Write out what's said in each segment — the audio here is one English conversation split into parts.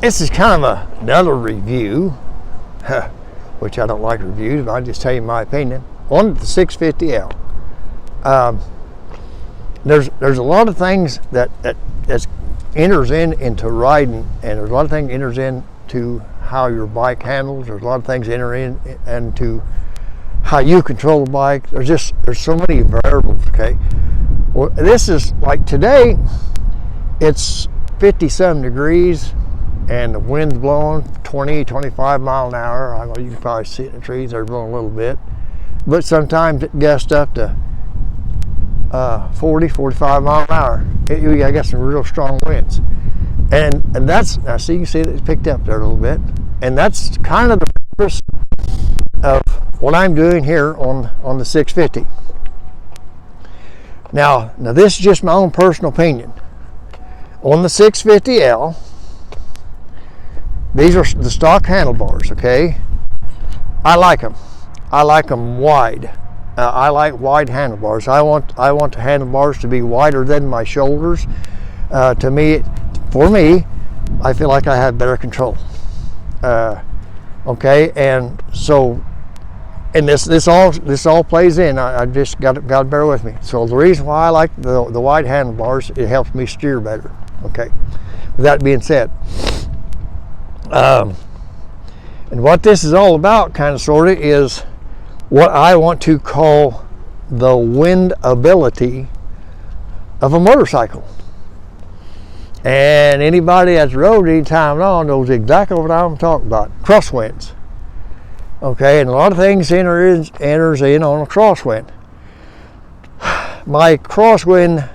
this is kind of another review, which I don't like reviews, but I'll just tell you my opinion on the 650L. There's a lot of things that enters into riding, and there's a lot of things enters into how your bike handles. There's a lot of things enter into how you control the bike. There's so many variables. Okay, well, this is like today. It's 57 degrees and the wind's blowing 20-25 mile an hour. I know you can probably see it in the trees. They're blowing a little bit, but sometimes it gusts up to 40-45 mile an hour. I got some real strong winds, and that's, now see, you can see that it's picked up there a little bit, and that's kind of the purpose of what I'm doing here on the 650. Now this is just my own personal opinion. On the 650L, these are the stock handlebars, okay? I like them. I like them wide. I like wide handlebars. I want the handlebars to be wider than my shoulders. For me, I feel like I have better control. Okay, and so, and this all plays in. I just got to bear with me. So the reason why I like the wide handlebars, it helps me steer better. Okay. With that being said, and what this is all about, kind of sort of, is what I want to call the windability of a motorcycle. And anybody that's rode any time at all knows exactly what I'm talking about. Crosswinds. Okay, and a lot of things enters in on a crosswind. My crosswind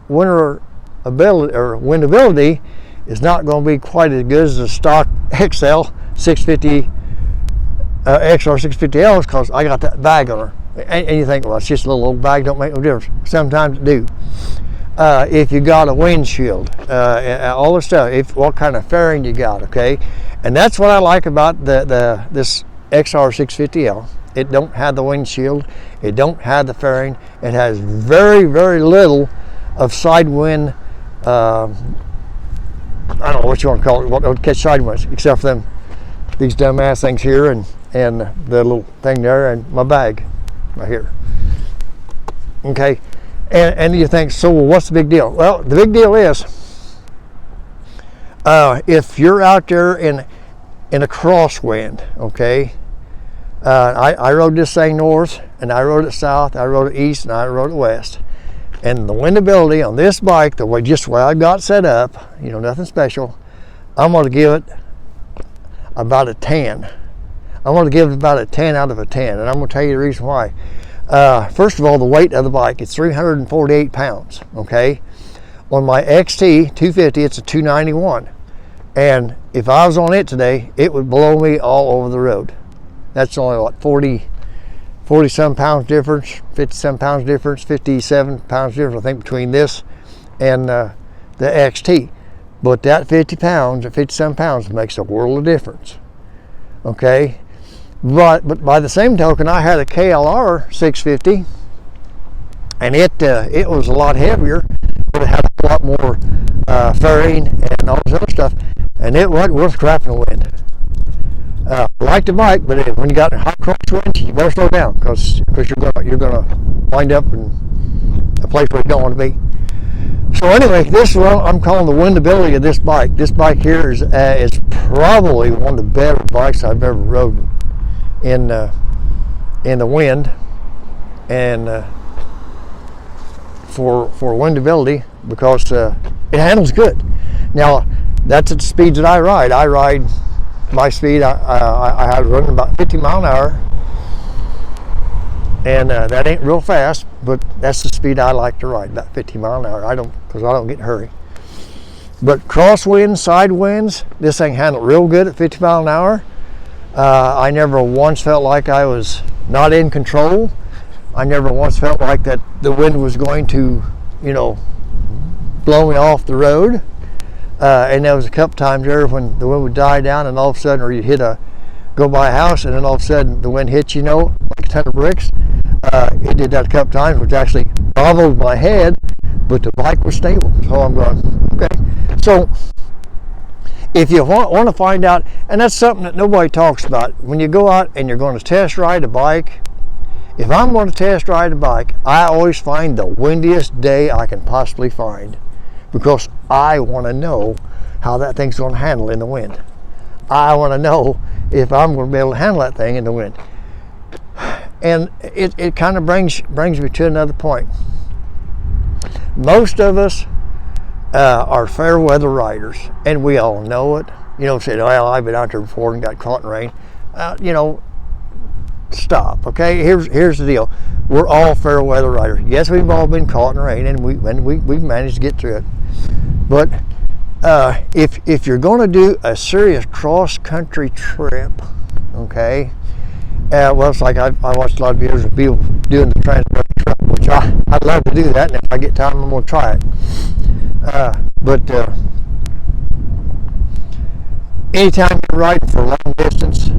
windability is not going to be quite as good as the stock Xr650 Xr650l, because I got that bag on her. And you think, well, it's just a little old bag, don't make no difference. Sometimes it do. If you got a windshield, all the stuff, what kind of fairing you got, okay? And that's what I like about this Xr650l. It don't have the windshield. It don't have the fairing. It has very, very little of side wind. I don't know what you want to call it, what would catch side winds, except for these dumbass things here and the little thing there and my bag right here. Okay, and you think, so what's the big deal? Well, the big deal is if you're out there in a crosswind, okay, I rode this thing north, and I rode it south, I rode it east, and I rode it west. And the windability on this bike, the way I got set up, nothing special, I'm going to give it about a 10. I'm going to give it about a 10 out of a 10, and I'm going to tell you the reason why. First of all, the weight of the bike, it's 348 pounds, okay? On my XT 250, it's a 291. And if I was on it today, it would blow me all over the road. That's only, what, 40 some pounds difference, 50 some pounds difference, 57 pounds difference, I think, between this and the XT. But that 50 pounds or 50 some pounds makes a world of difference. Okay? But by the same token, I had a KLR 650, and it was a lot heavier, but it had a lot more fairing and all this other stuff, and it wasn't worth crap in the wind. I like the bike, but when you got high crosswinds, you better slow down, because you're gonna wind up in a place where you don't want to be. So anyway, this is what I'm calling the windability of this bike. This bike here is probably one of the better bikes I've ever rode in the wind, and for windability, because it handles good. Now that's at the speeds that I ride. My speed, I had running about 50 mile an hour, and that ain't real fast, but that's the speed I like to ride, about 50 mile an hour. Because I don't get in a hurry. But crosswinds, side winds, this thing handled real good at 50 mile an hour. I never once felt like I was not in control. I never once felt like that the wind was going to, blow me off the road. And there was a couple times there when the wind would die down, and all of a sudden, or you'd go by a house, and then all of a sudden the wind hit like a ton of bricks. It did that a couple times, which actually bobbled my head, but the bike was stable. So I'm going, okay. So if you want to find out, and that's something that nobody talks about, when you go out and you're going to test ride a bike, if I'm going to test ride a bike, I always find the windiest day I can possibly find, because I want to know how that thing's going to handle in the wind. I want to know if I'm going to be able to handle that thing in the wind. And it kind of brings me to another point. Most of us are fair weather riders, and we all know it. You know, said, well, I've been out there before and got caught in rain. You know, stop, okay? Here's the deal. We're all fair weather riders. Yes, we've all been caught in rain, and we've managed to get through it. But if you're going to do a serious cross-country trip, okay, well, it's like I watched a lot of videos of people doing the trans truck, which I'd love to do that, and if I get time, I'm going to try it. But anytime you're riding for a long distance,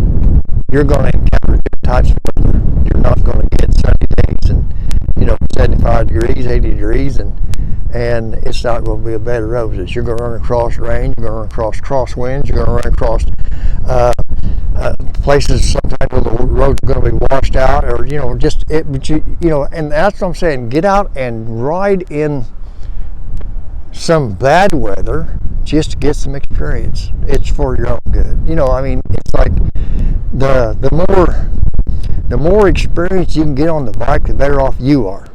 you're going to encounter different types of weather. You're not going to get sunny days and, you know, 75 degrees, 80 degrees, and it's not going to be a bed of roses. You're going to run across rain, you're going to run across crosswinds, you're going to run across places sometimes where the roads are going to be washed out, or, you know, just it. But you know, and that's what I'm saying. Get out and ride in some bad weather just to get some experience. It's for your own good. You know, I mean, it's like the more experience you can get on the bike, the better off you are.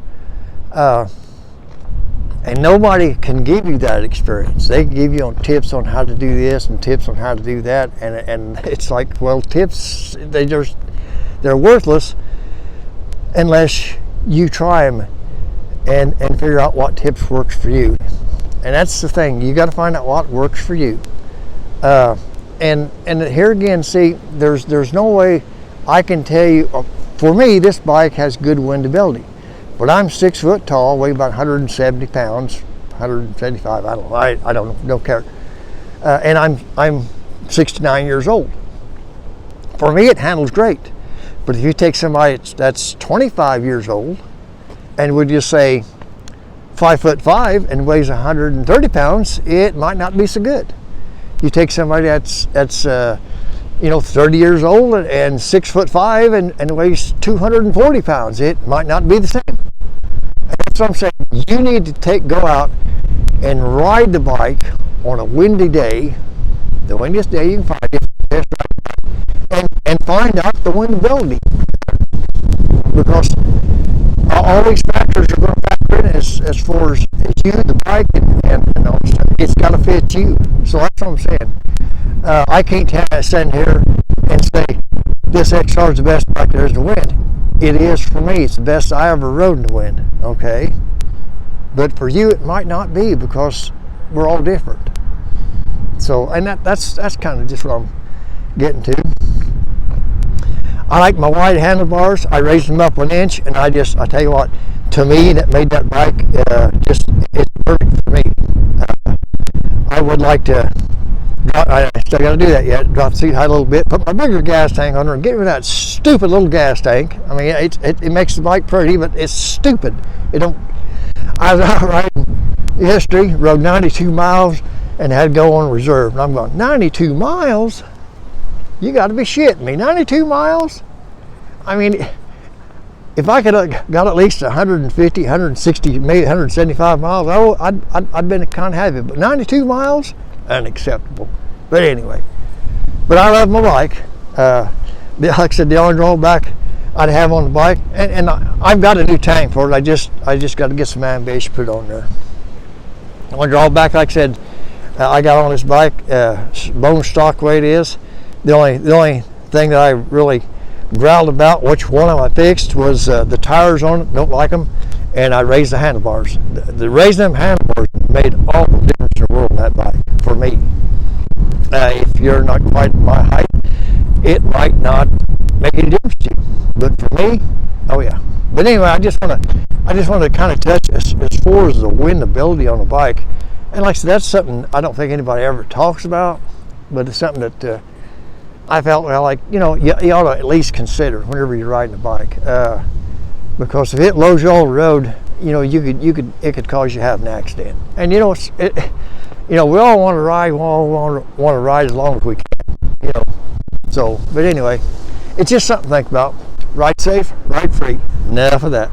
And nobody can give you that experience. They can give you tips on how to do this and tips on how to do that, and it's like, well, tips, they're worthless unless you try them and figure out what tips works for you. And that's the thing. You got to find out what works for you. And here again, see, there's no way I can tell you. For me, this bike has good windability. But I'm 6 foot tall, weigh about 170 pounds, 175. I don't know. I don't care. And I'm 69 years old. For me, it handles great. But if you take somebody that's 25 years old and would just say 5'5" and weighs 130 pounds, it might not be so good. You take somebody that's 30 years old and 6'5" and weighs 240 pounds, it might not be the same. And that's what I'm saying. You need to go out and ride the bike on a windy day, the windiest day you can find it, and find out the windability. Because all these factors are going to factor in as far as you, the bike, and all stuff. It's got to fit you. So that's what I'm saying. I can't stand here and say this XR is the best bike there is to win. It is for me. It's the best I ever rode in the wind. Okay, but for you it might not be, because we're all different. So, and that's kind of just what I'm getting to. I like my wide handlebars. I raised them up 1 inch, and I tell you what, to me, that made that bike it's perfect for me. I would like to. I still got to do that yet. Drop the seat height a little bit, put my bigger gas tank on her, and get rid of that stupid little gas tank. I mean, it makes the bike pretty, but it's stupid. I was out riding yesterday, rode 92 miles, and had to go on reserve. And I'm going, 92 miles? You got to be shitting me. 92 miles? I mean, if I could have got at least 150, 160, maybe 175 miles, I'd been kind of happy. But 92 miles? Unacceptable. But anyway, I love my bike. Like I said, the only drawback I'd have on the bike, and I've got a new tank for it. I just got to get some ambition put on there. The only drawback, like I said, I got on this bike, bone stock weight is. The only thing that I really growled about, which one I fixed, was the tires on it. Don't like them, and I raised the handlebars. The raising them handlebars made all the difference in the world in that bike for me. If you're not quite my height, it might not make any difference to you, but for me, oh yeah. But anyway, I just want to kind of touch as far as the windability on the bike, and like I said, that's something I don't think anybody ever talks about, but it's something that I felt like you ought to at least consider whenever you're riding a bike, because if it blows you all the road, it could cause you to have an accident. And you know, we all want to ride, we all want to ride as long as we can, you know. So, but anyway, it's just something to think about. Ride safe, ride free. Enough of that.